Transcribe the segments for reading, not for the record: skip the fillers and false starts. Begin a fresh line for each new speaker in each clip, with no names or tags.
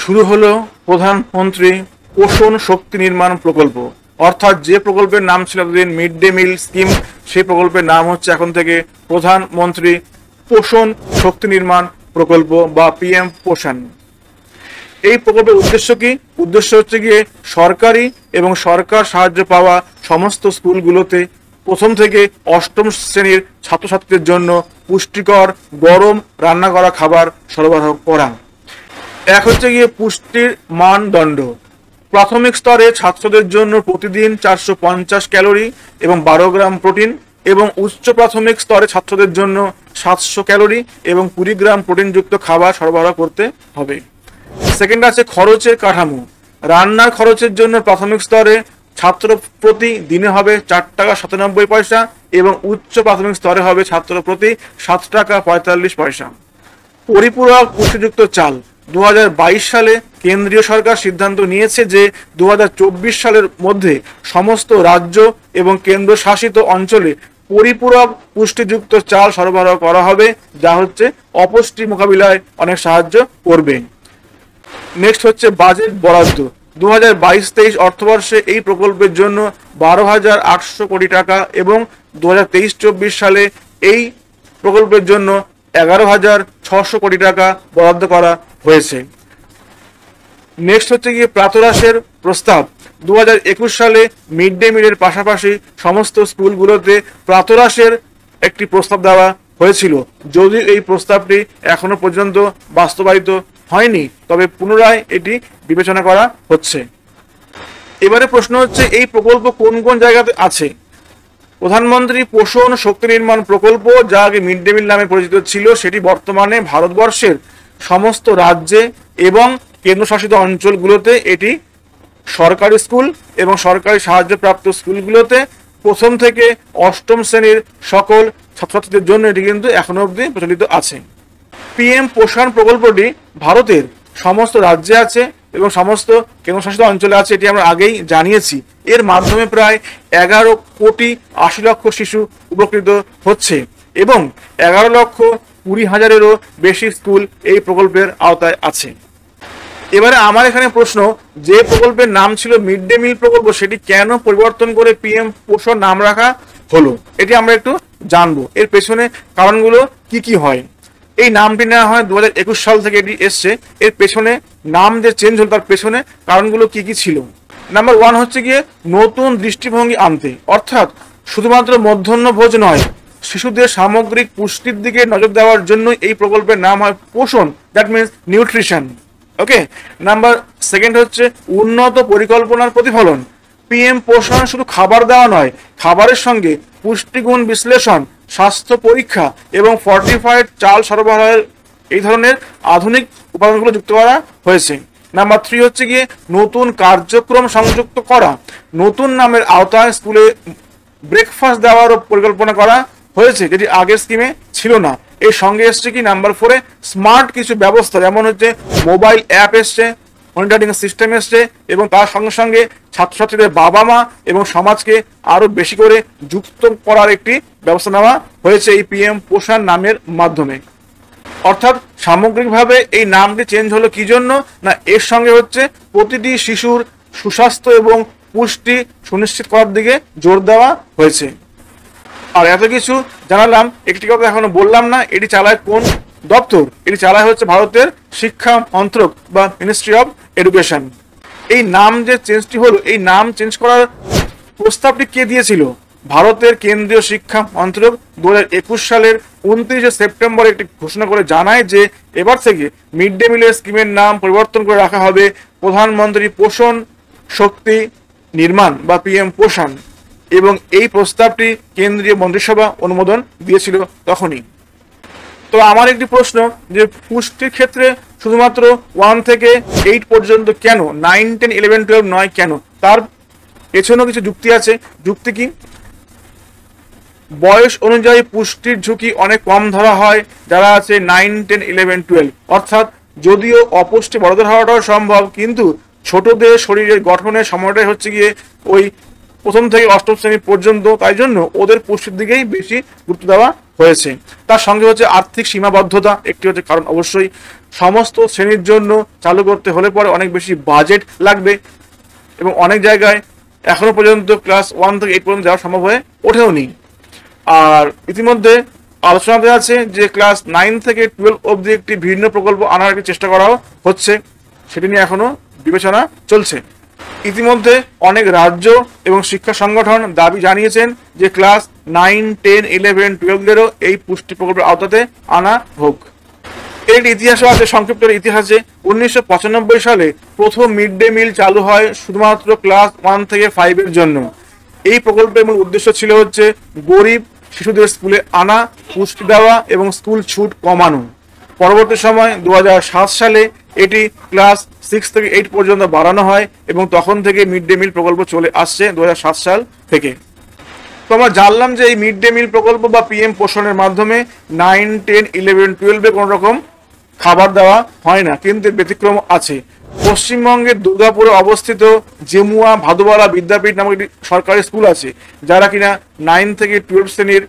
শুরু হলো প্রধানমন্ত্রী পোষণ শক্তি নির্মাণ প্রকল্প। অর্থাৎ যে প্রকল্পের নাম ছিল এতদিন মিড ডে মিল স্কিম, সেই প্রকল্পের নাম হচ্ছে এখন থেকে প্রধানমন্ত্রী পোষণ শক্তি নির্মাণ প্রকল্প বা পিএম পোষণ। এই প্রকল্পের উদ্দেশ্য কি? উদ্দেশ্য হচ্ছে গিয়ে সরকারি এবং সরকার সাহায্য পাওয়া সমস্ত স্কুলগুলোতে প্রথম থেকে অষ্টম শ্রেণীর ছাত্রছাত্রীদের জন্য পুষ্টিকর গরম রান্না করা খাবার সরবরাহ করা। এক হচ্ছে গিয়ে পুষ্টির মানদণ্ড। প্রাথমিক স্তরে ছাত্রদের জন্য প্রতিদিন 450 ক্যালোরি এবং 12 গ্রাম প্রোটিন, এবং উচ্চ প্রাথমিক স্তরে ছাত্রদের জন্য 700 ক্যালোরি এবং 20 গ্রাম প্রোটিনযুক্ত খাবার সরবরাহ করতে হবে। সেকেন্ড আছে খরচের কাঠামো। রান্নার খরচের জন্য প্রাথমিক স্তরে ছাত্র প্রতি দিনে হবে 4 টাকা 97 পয়সা এবং উচ্চ প্রাথমিক স্তরে হবে ছাত্র প্রতি 7 টাকা 45 পয়সা। পরিপূরক পুষ্টিযুক্ত চাল। 2022 সালে কেন্দ্রীয় সরকার সিদ্ধান্ত নিয়েছে যে 2024 সালের মধ্যে সমস্ত রাজ্য এবং কেন্দ্রশাসিত অঞ্চলে পরিপূরক পুষ্টিযুক্ত চাল সরবরাহ করা হবে, যা হচ্ছে অপুষ্টি মোকাবিলায় অনেক সাহায্য করবে। নেক্সট হচ্ছে বাজেট বরাদ্দ। 2022-23 অর্থবর্ষে এই প্রকল্পের জন্য 12,800 কোটি টাকা এবং 2023-24 সালে এই প্রকল্পের জন্য 11,600 কোটি টাকা বরাদ্দ করা হয়েছে। নেক্সট হচ্ছে গিয়ে প্রাতরাশের প্রস্তাব। 2021 সালে মিড ডে মিলের পাশাপাশি সমস্ত স্কুলগুলোতে প্রাতরাশের একটি প্রস্তাব দেওয়া হয়েছিল। যদিও এই প্রস্তাবটি এখনো পর্যন্ত বাস্তবায়িত হয়নি, তবে পুনরায় এটি বিবেচনা করা হচ্ছে। এবারে প্রশ্ন হচ্ছে এই প্রকল্প কোন কোন জায়গাতে আছে। প্রধানমন্ত্রী পোষণ শক্তি নির্মাণ প্রকল্প, যা আগে মিড ডে মিল নামে পরিচিত ছিল, সেটি বর্তমানে ভারতবর্ষের সমস্ত রাজ্যে এবং কেন্দ্রশাসিত অঞ্চলগুলোতে এটি সরকারি স্কুল এবং সরকারি সাহায্যপ্রাপ্ত স্কুলগুলোতে প্রথম থেকে অষ্টম শ্রেণীর সকল ছাত্রছাত্রীদের জন্য এটি কিন্তু এখনো অবধি প্রচলিত আছে। পিএম পোষণ প্রকল্পটি ভারতের সমস্ত রাজ্যে আছে এবং সমস্ত কেন্দ্রশাসিত অঞ্চলে আছে, এটি আমরা আগেই জানিয়েছি। এর মাধ্যমে প্রায় 11,80,00,000 শিশু উপকৃত হচ্ছে এবং 11,20,000-এরও বেশি স্কুল এই প্রকল্পের আওতায় আছে। এবারে আমার এখানে প্রশ্ন, যে প্রকল্পের নাম ছিল মিড ডে মিল প্রকল্প, সেটি কেন পরিবর্তন করে পিএম পোষণ নাম রাখা হলো, এটি আমরা একটু জানবো। এর পেছনে কারণগুলো কি কি হয়। এই নামটি নেওয়া হয় 2021 সাল থেকে এটি এসছে। এর পেছনে নাম যে চেঞ্জ হলো তার পেছনে কারণগুলো কি কি ছিল। নাম্বার 1 হচ্ছে গিয়ে নতুন দৃষ্টিভঙ্গি আনতে, অর্থাৎ শুধুমাত্র মধ্যাহ্নভোজ নয়, শিশুদের সামগ্রিক পুষ্টির দিকে নজর দেওয়ার জন্য এই প্রকল্পের নাম হয় পোষণ, that means nutrition. Okay. Number 2 হচ্ছে উন্নত পরিকল্পনার প্রতিফলন। পিএম পোষণ শুধু খাবার দেওয়া নয়, খাবারের সঙ্গে পুষ্টিগুণ বিশ্লেষণ, স্বাস্থ্য পরীক্ষা এবং ফর্টিফাইড চাল সরবরাহের এই ধরনের আধুনিক উপাদানগুলো যুক্ত করা হয়েছে। নাম্বার 3 হচ্ছে গিয়ে নতুন কার্যক্রম সংযুক্ত করা। নতুন নামের আওতায় স্কুলে ব্রেকফাস্ট দেওয়ারও পরিকল্পনা করা হয়েছে, যেটি আগের স্কিমে ছিল না। এর সঙ্গে এসছে কি নাম্বার 4-এ স্মার্ট কিছু ব্যবস্থা, যেমন হচ্ছে মোবাইল অ্যাপ এসছে, মনিটরিং সিস্টেম এসছে এবং তার সঙ্গে সঙ্গে ছাত্রছাত্রীদের বাবা মা এবং সমাজকে আরো বেশি করে যুক্ত করার একটি ব্যবস্থা নেওয়া হয়েছে এই পিএম পোষণ নামের মাধ্যমে। অর্থাৎ সামগ্রিকভাবে এই নামটি চেঞ্জ হলো কি জন্য না, এর সঙ্গে হচ্ছে প্রতিটি শিশুর সুস্বাস্থ্য এবং পুষ্টি সুনিশ্চিত করার দিকে জোর দেওয়া হয়েছে। আর এত কিছু জানালাম, একটি কথা এখনো বললাম না, এটি চালায় কোন দপ্তর? এটি চালায় হচ্ছে ভারতের শিক্ষা মন্ত্রক বা মিনিস্ট্রি অফ এডুকেশন। এই নাম যে চেঞ্জটি হলো, এই নাম চেঞ্জ করার প্রস্তাবটি কে দিয়েছিল? ভারতের কেন্দ্রীয় শিক্ষা মন্ত্রক 2021 সালের 29 সেপ্টেম্বর একটি ঘোষণা করে জানায় যে এবার থেকে মিড ডে মিলের স্কিমের নাম পরিবর্তন করে রাখা হবে প্রধানমন্ত্রী পোষণ শক্তি নির্মাণ বা পিএম পোষণ, এবং এই প্রস্তাবটি কেন্দ্রীয় মন্ত্রিসভা অনুমোদন দিয়েছিল তখনই। তো আমার একটি প্রশ্ন, যে পুষ্টির ক্ষেত্রে শুধুমাত্র 1 থেকে 8 পর্যন্ত কেন, 9, 10, 11, 12 নয় কেন? তার পেছনেও কিছু যুক্তি আছে। যুক্তি কি? বয়স অনুযায়ী পুষ্টির ঝুঁকি অনেক কম ধরা হয় যারা আছে 9, 10, 11, 12। অর্থাৎ যদিও অপুষ্টি বড়দের হওয়াটাও সম্ভব, কিন্তু ছোটদের শরীরের গঠনের সময়টাই হচ্ছে গিয়ে ওই প্রথম থেকে অষ্টম শ্রেণী পর্যন্ত, তাই জন্য ওদের পুষ্টির দিকেই বেশি গুরুত্ব দেওয়া হয়েছে। তার সঙ্গে হচ্ছে আর্থিক সীমাবদ্ধতা একটি হচ্ছে কারণ। অবশ্যই সমস্ত শ্রেণীর জন্য চালু করতে হলে পরে অনেক বেশি বাজেট লাগবে এবং অনেক জায়গায় এখনো পর্যন্ত ক্লাস 1 থেকে 8 পর্যন্ত যাওয়া সম্ভব হয়ে ওঠেও নি। আর ইতিমধ্যে আলোচনাতে আছে যে ক্লাস 9 থেকে 12 অবধি একটি ভিন্ন প্রকল্প আনার একটি চেষ্টা করাও হচ্ছে, সেটি নিয়ে এখনো বিবেচনা চলছে। ইতিমধ্যে অনেক রাজ্য এবং শিক্ষা সংগঠন দাবি জানিয়েছেন যে ক্লাস 9, 10, 11, 12-দেরও এই পুষ্টি প্রকল্পের আওতাতে আনা হোক। এর ইতিহাসও আছে, সংক্ষিপ্ত ইতিহাসে 1995 সালে প্রথম মিড ডে মিল চালু হয় শুধুমাত্র ক্লাস 1 থেকে 5-এর জন্য। এই প্রকল্পের মূল উদ্দেশ্য ছিল হচ্ছে গরিব শিশুদের স্কুলে আনা, পুষ্টি দেওয়া এবং স্কুল ছুট কমানো। পরবর্তী সময় 2007 সালে এটি ক্লাস 6 থেকে 8 পর্যন্ত বাড়ানো হয় এবং তখন থেকে মিড ডে মিল প্রকল্প চলে আসছে 2007 সাল থেকে। তো আমরা জানলাম যে এই মিড ডে মিল প্রকল্প বা পিএম পোষণের মাধ্যমে 9, 10, 11, 12-এ কোনো রকম খাবার দেওয়া হয় না, কিন্তু এর ব্যতিক্রম আছে। পশ্চিমবঙ্গের দুর্গাপুরে অবস্থিত জেমুয়া ভাদুবালা বিদ্যাপীঠ নামক একটি সরকারি স্কুল আছে, যারা কিনা 9 থেকে 12 শ্রেণীর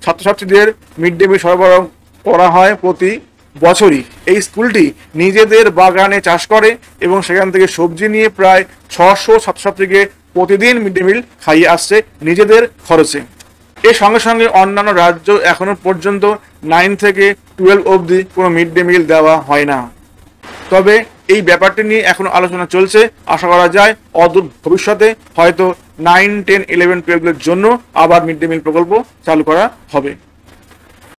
ছাত্রছাত্রীদের মিড ডে মিল সরবরাহ করা হয় প্রতি বছরই। এই স্কুলটি নিজেদের বাগানে চাষ করে এবং সেখান থেকে সবজি নিয়ে প্রায় 600 ছাত্রছাত্রীকে প্রতিদিন মিড ডে মিল খাইয়ে আসছে নিজেদের খরচে। এর সঙ্গে সঙ্গে অন্যান্য রাজ্য এখনো পর্যন্ত 9 থেকে 12 অবধি কোনো মিড ডে মিল দেওয়া হয় না। তবে এই ব্যাপারটি নিয়ে এখনো আলোচনা চলছে। আশা করা যায় অদূর ভবিষ্যতে হয়তো 9, 10, 11, 12-এর জন্য আবার মিড ডে মিল প্রকল্প চালু করা হবে।